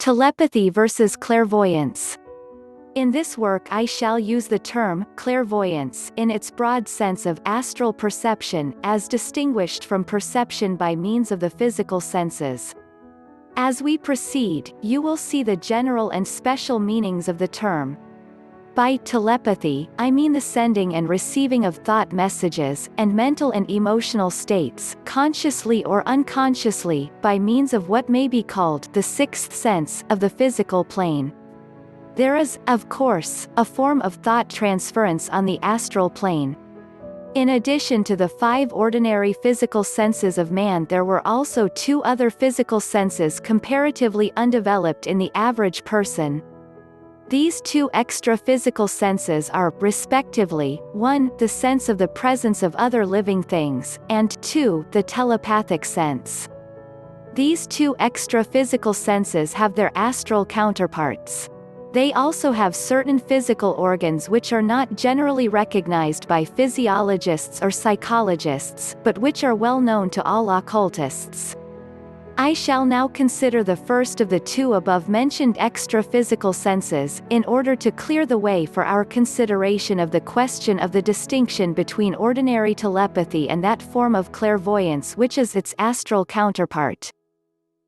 Telepathy versus clairvoyance. In this work I shall use the term clairvoyance in its broad sense of astral perception as distinguished from perception by means of the physical senses. As we proceed, you will see the general and special meanings of the term. By telepathy, I mean the sending and receiving of thought messages and mental and emotional states, consciously or unconsciously, by means of what may be called the sixth sense of the physical plane. There is, of course, a form of thought transference on the astral plane. In addition to the 5 ordinary physical senses of man, there were also 2 other physical senses comparatively undeveloped in the average person. These 2 extra physical senses are, respectively, 1, the sense of the presence of other living things, and 2, the telepathic sense. These 2 extra physical senses have their astral counterparts. They also have certain physical organs which are not generally recognized by physiologists or psychologists, but which are well known to all occultists. I shall now consider the first of the 2 above-mentioned extra-physical senses, in order to clear the way for our consideration of the question of the distinction between ordinary telepathy and that form of clairvoyance which is its astral counterpart.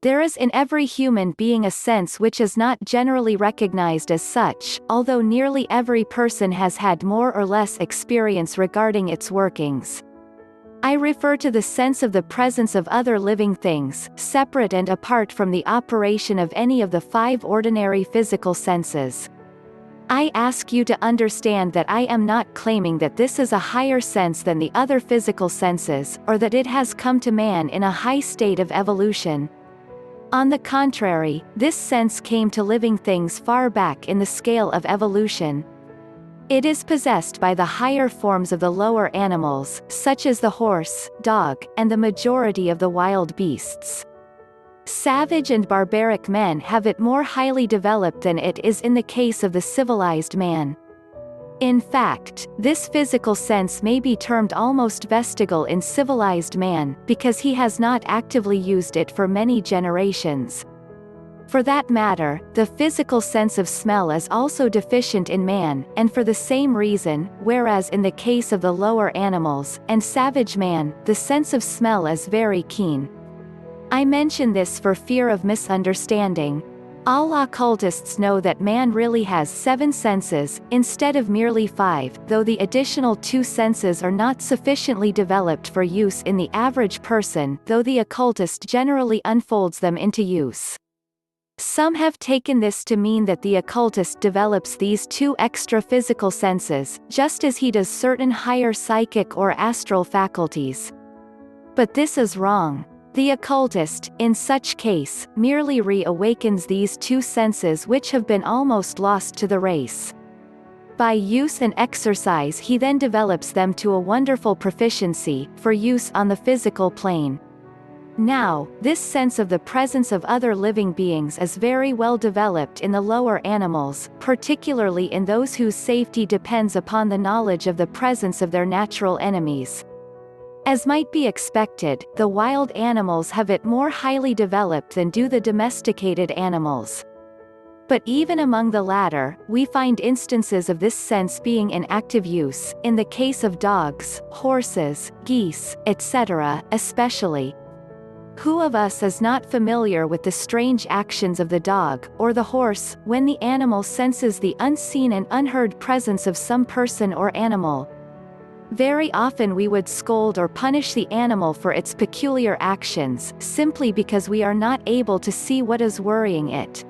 There is in every human being a sense which is not generally recognized as such, although nearly every person has had more or less experience regarding its workings. I refer to the sense of the presence of other living things, separate and apart from the operation of any of the 5 ordinary physical senses. I ask you to understand that I am not claiming that this is a higher sense than the other physical senses, or that it has come to man in a high state of evolution. On the contrary, this sense came to living things far back in the scale of evolution. It is possessed by the higher forms of the lower animals, such as the horse, dog, and the majority of the wild beasts. Savage and barbaric men have it more highly developed than it is in the case of the civilized man. In fact, this physical sense may be termed almost vestigal in civilized man, because he has not actively used it for many generations. For that matter, the physical sense of smell is also deficient in man, and for the same reason, whereas in the case of the lower animals, and savage man, the sense of smell is very keen. I mention this for fear of misunderstanding. All occultists know that man really has 7 senses, instead of merely 5, though the additional 2 senses are not sufficiently developed for use in the average person, though the occultist generally unfolds them into use. Some have taken this to mean that the occultist develops these 2 extra physical senses, just as he does certain higher psychic or astral faculties. But this is wrong. The occultist, in such case, merely reawakens these 2 senses which have been almost lost to the race. By use and exercise he then develops them to a wonderful proficiency, for use on the physical plane. Now, this sense of the presence of other living beings is very well developed in the lower animals, particularly in those whose safety depends upon the knowledge of the presence of their natural enemies. As might be expected, the wild animals have it more highly developed than do the domesticated animals. But even among the latter, we find instances of this sense being in active use, in the case of dogs, horses, geese, etc., especially. Who of us is not familiar with the strange actions of the dog, or the horse, when the animal senses the unseen and unheard presence of some person or animal? Very often we would scold or punish the animal for its peculiar actions, simply because we are not able to see what is worrying it.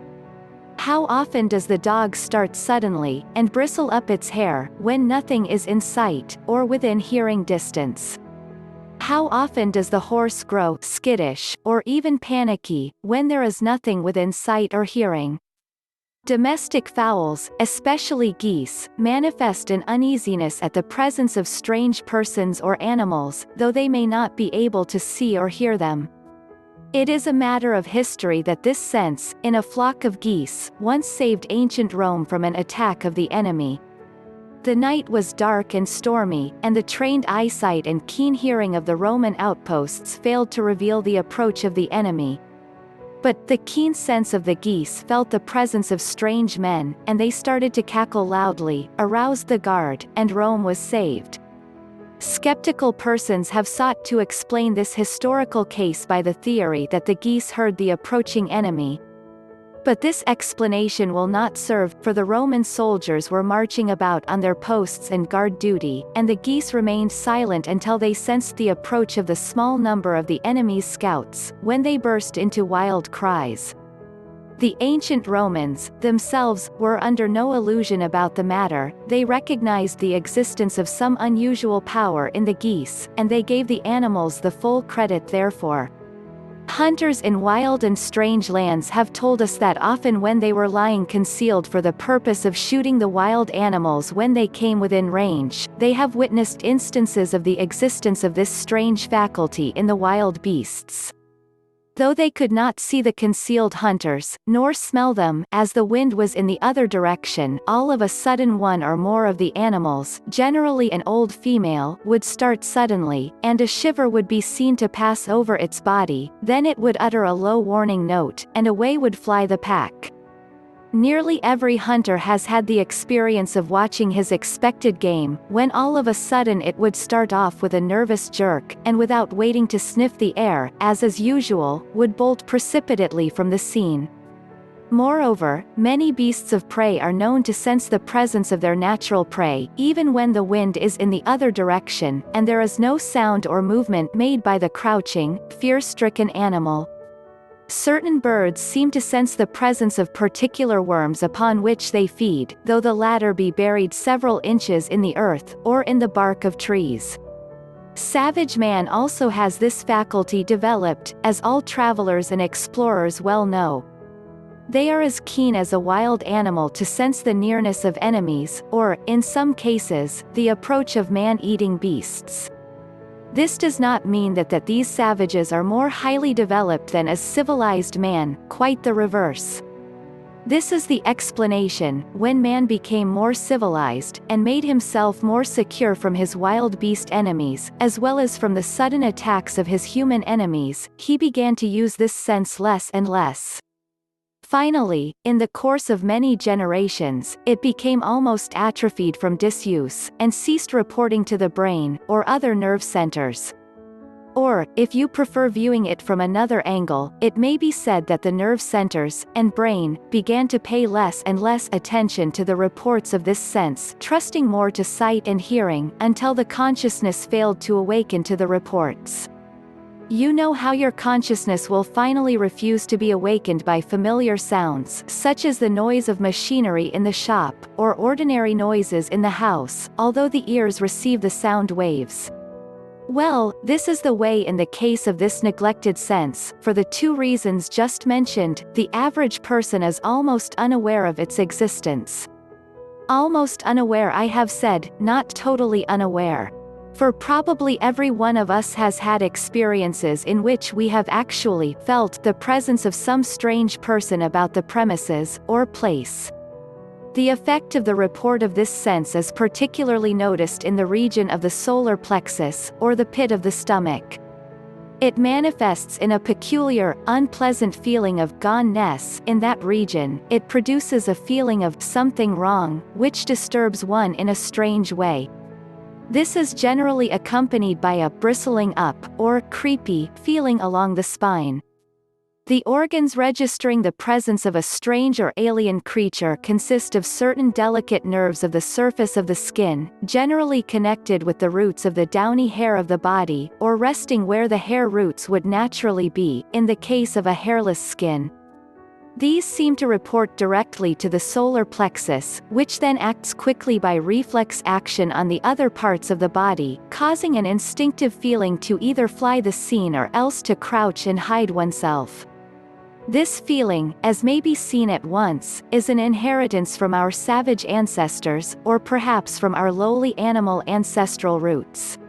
How often does the dog start suddenly, and bristle up its hair, when nothing is in sight, or within hearing distance? How often does the horse grow skittish, or even panicky, when there is nothing within sight or hearing? Domestic fowls, especially geese, manifest an uneasiness at the presence of strange persons or animals, though they may not be able to see or hear them. It is a matter of history that this sense, in a flock of geese, once saved ancient Rome from an attack of the enemy. The night was dark and stormy, and the trained eyesight and keen hearing of the Roman outposts failed to reveal the approach of the enemy. But the keen sense of the geese felt the presence of strange men, and they started to cackle loudly, aroused the guard, and Rome was saved. Skeptical persons have sought to explain this historical case by the theory that the geese heard the approaching enemy. But this explanation will not serve, for the Roman soldiers were marching about on their posts and guard duty, and the geese remained silent until they sensed the approach of the small number of the enemy's scouts, when they burst into wild cries. The ancient Romans, themselves, were under no illusion about the matter. They recognized the existence of some unusual power in the geese, and they gave the animals the full credit therefor. Hunters in wild and strange lands have told us that often when they were lying concealed for the purpose of shooting the wild animals when they came within range, they have witnessed instances of the existence of this strange faculty in the wild beasts. Though they could not see the concealed hunters, nor smell them, as the wind was in the other direction, all of a sudden one or more of the animals, generally an old female, would start suddenly, and a shiver would be seen to pass over its body, then it would utter a low warning note, and away would fly the pack. Nearly every hunter has had the experience of watching his expected game, when all of a sudden it would start off with a nervous jerk, and without waiting to sniff the air, as is usual, would bolt precipitately from the scene. Moreover, many beasts of prey are known to sense the presence of their natural prey, even when the wind is in the other direction, and there is no sound or movement made by the crouching, fear-stricken animal. Certain birds seem to sense the presence of particular worms upon which they feed, though the latter be buried several inches in the earth, or in the bark of trees. Savage man also has this faculty developed, as all travelers and explorers well know. They are as keen as a wild animal to sense the nearness of enemies, or, in some cases, the approach of man-eating beasts. This does not mean that these savages are more highly developed than a civilized man, quite the reverse. This is the explanation, when man became more civilized, and made himself more secure from his wild beast enemies, as well as from the sudden attacks of his human enemies, he began to use this sense less and less. Finally, in the course of many generations, it became almost atrophied from disuse, and ceased reporting to the brain, or other nerve centers. Or, if you prefer viewing it from another angle, it may be said that the nerve centers, and brain, began to pay less and less attention to the reports of this sense, trusting more to sight and hearing, until the consciousness failed to awaken to the reports. You know how your consciousness will finally refuse to be awakened by familiar sounds, such as the noise of machinery in the shop, or ordinary noises in the house, although the ears receive the sound waves. Well, this is the way in the case of this neglected sense. For the two reasons just mentioned, the average person is almost unaware of its existence. Almost unaware, I have said, not totally unaware. For probably every one of us has had experiences in which we have actually felt the presence of some strange person about the premises, or place. The effect of the report of this sense is particularly noticed in the region of the solar plexus, or the pit of the stomach. It manifests in a peculiar, unpleasant feeling of gone-ness in that region. It produces a feeling of something wrong, which disturbs one in a strange way. This is generally accompanied by a bristling up, or creepy, feeling along the spine. The organs registering the presence of a strange or alien creature consist of certain delicate nerves of the surface of the skin, generally connected with the roots of the downy hair of the body, or resting where the hair roots would naturally be, in the case of a hairless skin. These seem to report directly to the solar plexus, which then acts quickly by reflex action on the other parts of the body, causing an instinctive feeling to either fly the scene or else to crouch and hide oneself. This feeling, as may be seen at once, is an inheritance from our savage ancestors, or perhaps from our lowly animal ancestral roots.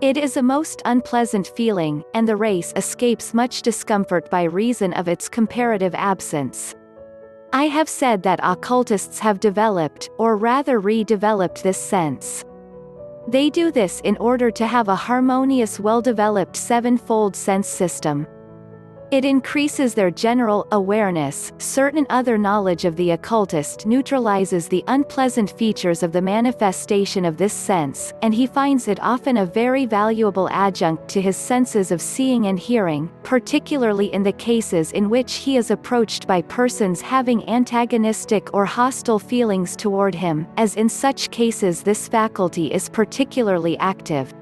It is a most unpleasant feeling, and the race escapes much discomfort by reason of its comparative absence. I have said that occultists have developed, or rather redeveloped this sense. They do this in order to have a harmonious, well-developed seven-fold sense system. It increases their general awareness. Certain other knowledge of the occultist neutralizes the unpleasant features of the manifestation of this sense, and he finds it often a very valuable adjunct to his senses of seeing and hearing, particularly in the cases in which he is approached by persons having antagonistic or hostile feelings toward him, as in such cases this faculty is particularly active.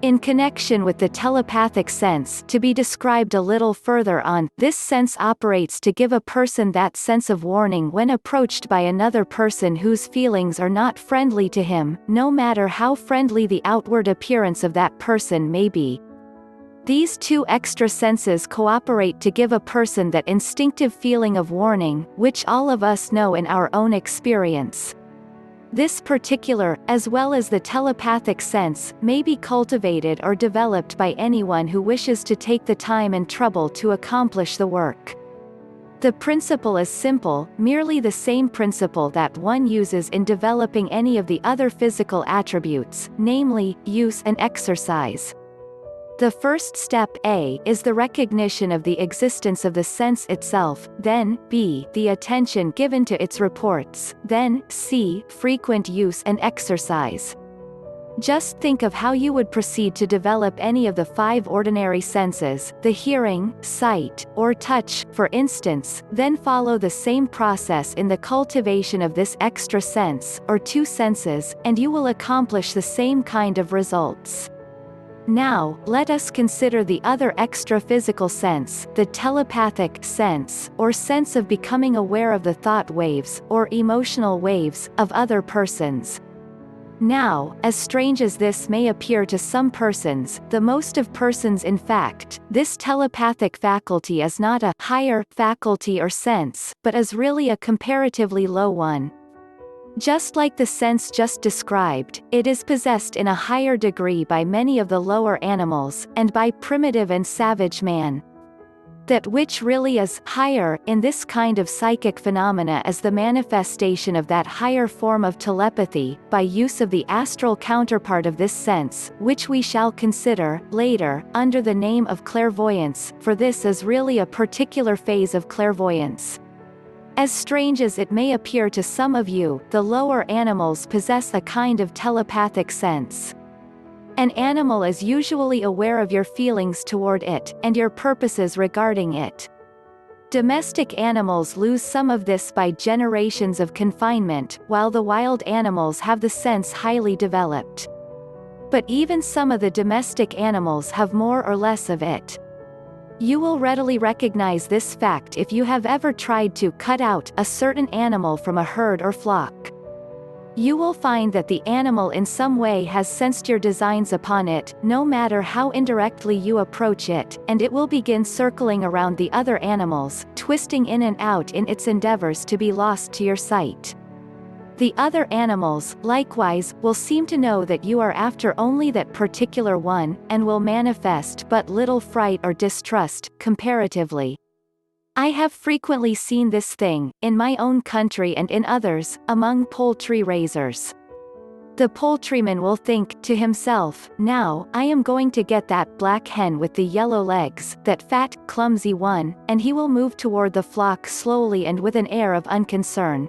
In connection with the telepathic sense to be described a little further on, this sense operates to give a person that sense of warning when approached by another person whose feelings are not friendly to him, no matter how friendly the outward appearance of that person may be. These two extra senses cooperate to give a person that instinctive feeling of warning, which all of us know in our own experience. This particular, as well as the telepathic sense, may be cultivated or developed by anyone who wishes to take the time and trouble to accomplish the work. The principle is simple, merely the same principle that one uses in developing any of the other physical attributes, namely, use and exercise. The first step A is the recognition of the existence of the sense itself, then B the attention given to its reports, then C frequent use and exercise. Just think of how you would proceed to develop any of the 5 ordinary senses, the hearing, sight, or touch, for instance, then follow the same process in the cultivation of this extra sense, or 2 senses, and you will accomplish the same kind of results. Now, let us consider the other extra physical sense, the telepathic sense, or sense of becoming aware of the thought waves, or emotional waves, of other persons. Now, as strange as this may appear to some persons, the most of persons in fact, this telepathic faculty is not a higher faculty or sense, but is really a comparatively low one. Just like the sense just described, it is possessed in a higher degree by many of the lower animals, and by primitive and savage man. That which really is higher in this kind of psychic phenomena is the manifestation of that higher form of telepathy, by use of the astral counterpart of this sense, which we shall consider, later, under the name of clairvoyance, for this is really a particular phase of clairvoyance. As strange as it may appear to some of you, the lower animals possess a kind of telepathic sense. An animal is usually aware of your feelings toward it, and your purposes regarding it. Domestic animals lose some of this by generations of confinement, while the wild animals have the sense highly developed. But even some of the domestic animals have more or less of it. You will readily recognize this fact if you have ever tried to cut out a certain animal from a herd or flock. You will find that the animal in some way has sensed your designs upon it, no matter how indirectly you approach it, and it will begin circling around the other animals, twisting in and out in its endeavors to be lost to your sight. The other animals, likewise, will seem to know that you are after only that particular one, and will manifest but little fright or distrust, comparatively. I have frequently seen this thing, in my own country and in others, among poultry raisers. The poultryman will think to himself, now, I am going to get that black hen with the yellow legs, that fat, clumsy one, and he will move toward the flock slowly and with an air of unconcern.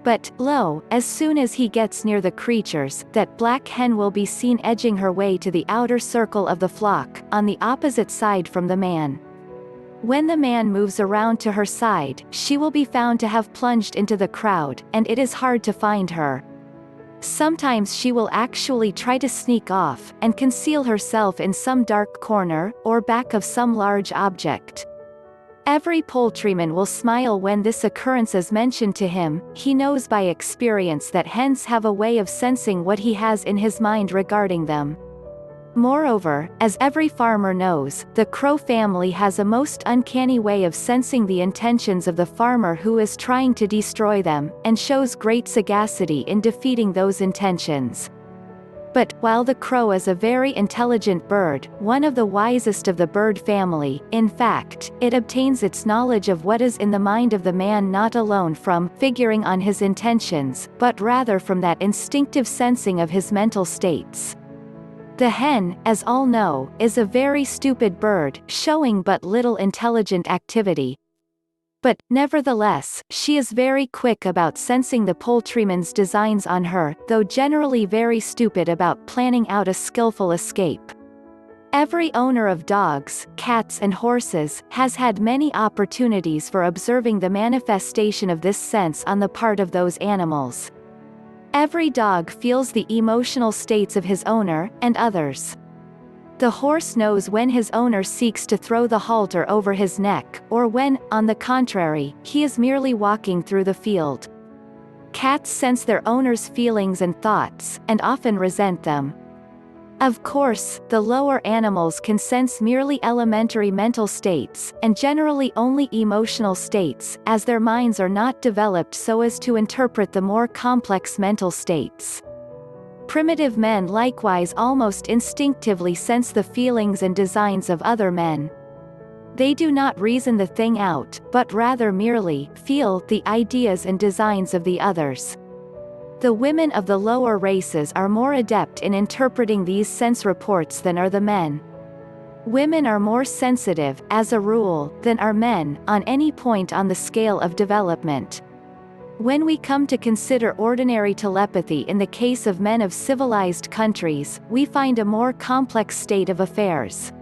But, lo, as soon as he gets near the creatures, that black hen will be seen edging her way to the outer circle of the flock, on the opposite side from the man. When the man moves around to her side, she will be found to have plunged into the crowd, and it is hard to find her. Sometimes she will actually try to sneak off, and conceal herself in some dark corner, or back of some large object. Every poultryman will smile when this occurrence is mentioned to him. He knows by experience that hens have a way of sensing what he has in his mind regarding them. Moreover, as every farmer knows, the crow family has a most uncanny way of sensing the intentions of the farmer who is trying to destroy them, and shows great sagacity in defeating those intentions. But, while the crow is a very intelligent bird, one of the wisest of the bird family, in fact, it obtains its knowledge of what is in the mind of the man not alone from figuring on his intentions, but rather from that instinctive sensing of his mental states. The hen, as all know, is a very stupid bird, showing but little intelligent activity. But, nevertheless, she is very quick about sensing the poultryman's designs on her, though generally very stupid about planning out a skillful escape. Every owner of dogs, cats and horses, has had many opportunities for observing the manifestation of this sense on the part of those animals. Every dog feels the emotional states of his owner, and others. The horse knows when his owner seeks to throw the halter over his neck, or when, on the contrary, he is merely walking through the field. Cats sense their owner's feelings and thoughts, and often resent them. Of course, the lower animals can sense merely elementary mental states, and generally only emotional states, as their minds are not developed so as to interpret the more complex mental states. Primitive men likewise almost instinctively sense the feelings and designs of other men. They do not reason the thing out, but rather merely feel the ideas and designs of the others. The women of the lower races are more adept in interpreting these sense reports than are the men. Women are more sensitive, as a rule, than are men, on any point on the scale of development. When we come to consider ordinary telepathy in the case of men of civilized countries, we find a more complex state of affairs.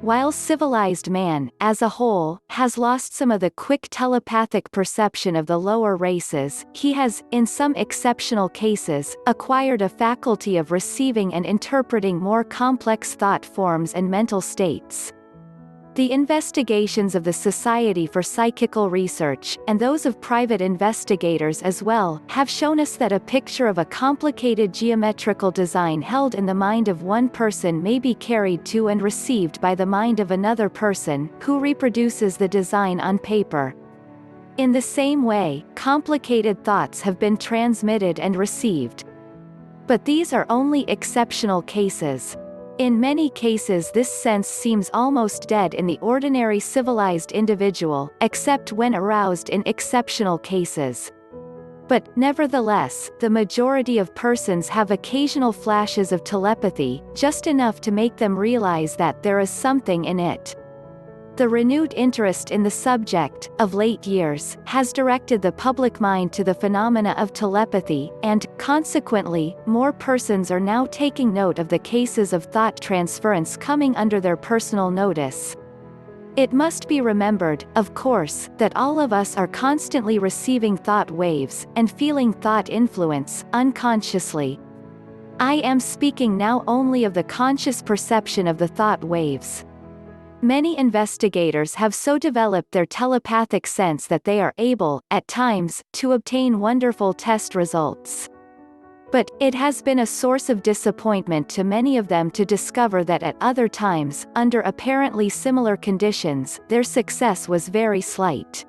While civilized man, as a whole, has lost some of the quick telepathic perception of the lower races, he has, in some exceptional cases, acquired a faculty of receiving and interpreting more complex thought forms and mental states. The investigations of the Society for Psychical Research, and those of private investigators as well, have shown us that a picture of a complicated geometrical design held in the mind of one person may be carried to and received by the mind of another person, who reproduces the design on paper. In the same way, complicated thoughts have been transmitted and received. But these are only exceptional cases. In many cases this sense seems almost dead in the ordinary civilized individual, except when aroused in exceptional cases. But, nevertheless, the majority of persons have occasional flashes of telepathy, just enough to make them realize that there is something in it. The renewed interest in the subject, of late years, has directed the public mind to the phenomena of telepathy, and, consequently, more persons are now taking note of the cases of thought transference coming under their personal notice. It must be remembered, of course, that all of us are constantly receiving thought waves, and feeling thought influence, unconsciously. I am speaking now only of the conscious perception of the thought waves. Many investigators have so developed their telepathic sense that they are able, at times, to obtain wonderful test results. But, it has been a source of disappointment to many of them to discover that at other times, under apparently similar conditions, their success was very slight.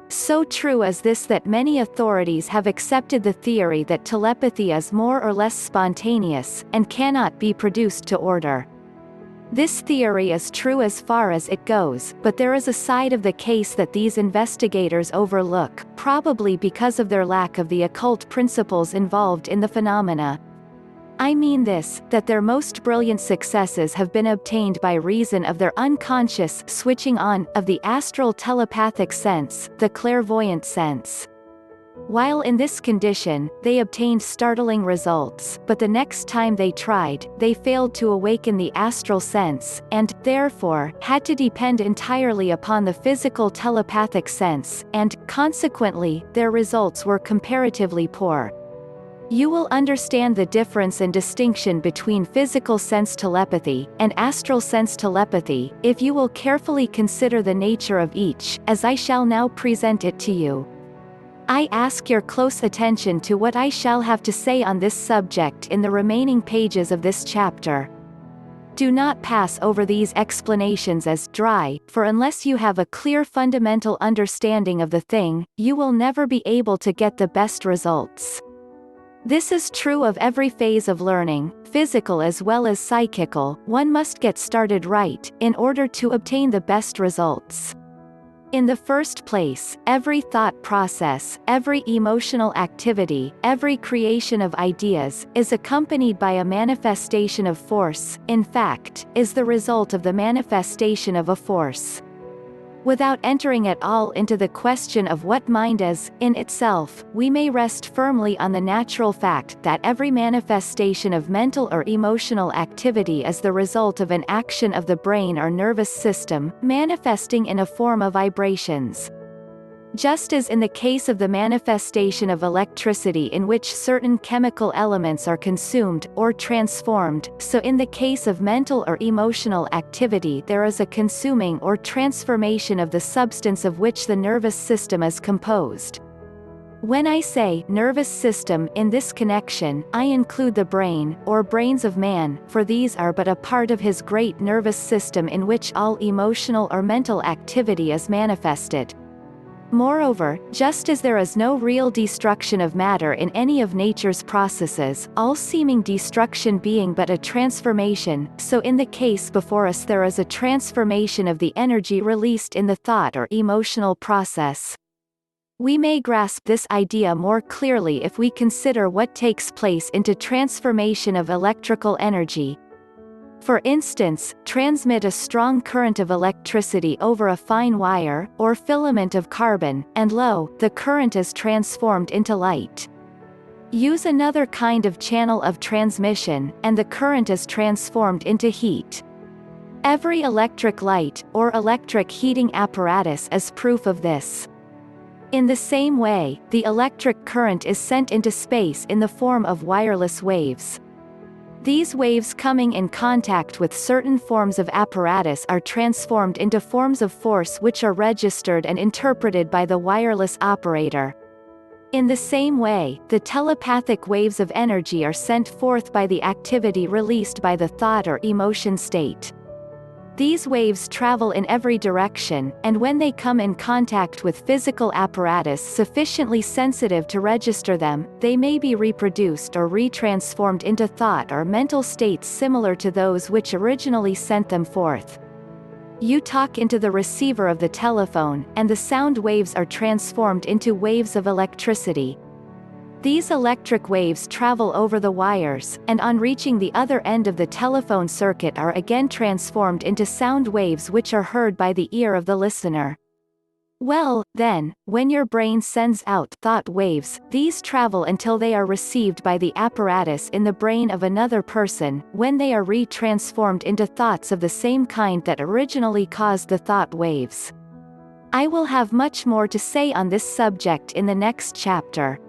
So true is this that many authorities have accepted the theory that telepathy is more or less spontaneous, and cannot be produced to order. This theory is true as far as it goes, but there is a side of the case that these investigators overlook, probably because of their lack of the occult principles involved in the phenomena. I mean this, that their most brilliant successes have been obtained by reason of their unconscious switching on of the astral telepathic sense, the clairvoyant sense. While in this condition, they obtained startling results, but the next time they tried, they failed to awaken the astral sense, and, therefore, had to depend entirely upon the physical telepathic sense, and, consequently, their results were comparatively poor. You will understand the difference and distinction between physical sense telepathy, and astral sense telepathy, if you will carefully consider the nature of each, as I shall now present it to you. I ask your close attention to what I shall have to say on this subject in the remaining pages of this chapter. Do not pass over these explanations as dry, for unless you have a clear fundamental understanding of the thing, you will never be able to get the best results. This is true of every phase of learning, physical as well as psychical. One must get started right, in order to obtain the best results. In the first place, every thought process, every emotional activity, every creation of ideas, is accompanied by a manifestation of force, in fact, is the result of the manifestation of a force. Without entering at all into the question of what mind is, in itself, we may rest firmly on the natural fact that every manifestation of mental or emotional activity is the result of an action of the brain or nervous system, manifesting in a form of vibrations. Just as in the case of the manifestation of electricity in which certain chemical elements are consumed, or transformed, so in the case of mental or emotional activity there is a consuming or transformation of the substance of which the nervous system is composed. When I say nervous system in this connection, I include the brain, or brains of man, for these are but a part of his great nervous system in which all emotional or mental activity is manifested. Moreover, just as there is no real destruction of matter in any of nature's processes, all seeming destruction being but a transformation, so in the case before us there is a transformation of the energy released in the thought or emotional process. We may grasp this idea more clearly if we consider what takes place into transformation of electrical energy. For instance, transmit a strong current of electricity over a fine wire, or filament of carbon, and lo, the current is transformed into light. Use another kind of channel of transmission, and the current is transformed into heat. Every electric light, or electric heating apparatus is proof of this. In the same way, the electric current is sent into space in the form of wireless waves. These waves coming in contact with certain forms of apparatus are transformed into forms of force which are registered and interpreted by the wireless operator. In the same way, the telepathic waves of energy are sent forth by the activity released by the thought or emotion state. These waves travel in every direction, and when they come in contact with physical apparatus sufficiently sensitive to register them, they may be reproduced or retransformed into thought or mental states similar to those which originally sent them forth. You talk into the receiver of the telephone, and the sound waves are transformed into waves of electricity. These electric waves travel over the wires, and on reaching the other end of the telephone circuit are again transformed into sound waves which are heard by the ear of the listener. Well, then, when your brain sends out thought waves, these travel until they are received by the apparatus in the brain of another person, when they are retransformed into thoughts of the same kind that originally caused the thought waves. I will have much more to say on this subject in the next chapter.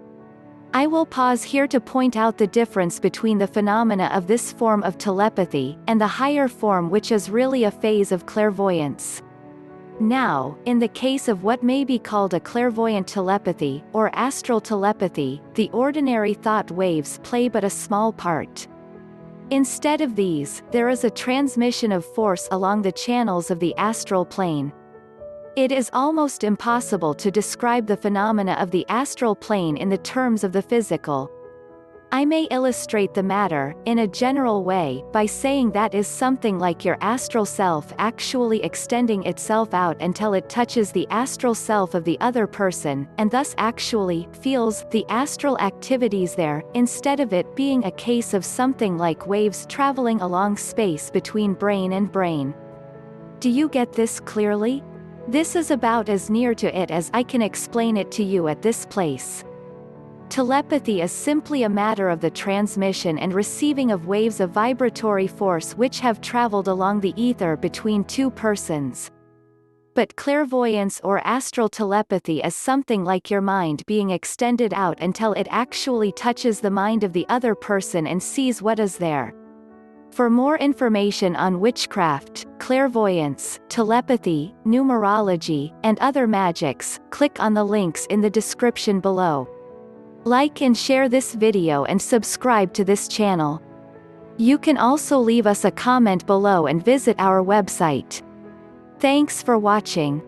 I will pause here to point out the difference between the phenomena of this form of telepathy, and the higher form which is really a phase of clairvoyance. Now, in the case of what may be called a clairvoyant telepathy, or astral telepathy, the ordinary thought waves play but a small part. Instead of these, there is a transmission of force along the channels of the astral plane. It is almost impossible to describe the phenomena of the astral plane in the terms of the physical. I may illustrate the matter, in a general way, by saying that is something like your astral self actually extending itself out until it touches the astral self of the other person, and thus actually feels the astral activities there, instead of it being a case of something like waves traveling along space between brain and brain. Do you get this clearly? This is about as near to it as I can explain it to you at this place. Telepathy is simply a matter of the transmission and receiving of waves of vibratory force which have traveled along the ether between two persons. But clairvoyance or astral telepathy is something like your mind being extended out until it actually touches the mind of the other person and sees what is there. For more information on witchcraft, clairvoyance, telepathy, numerology, and other magics, click on the links in the description below. Like and share this video and subscribe to this channel. You can also leave us a comment below and visit our website. Thanks for watching.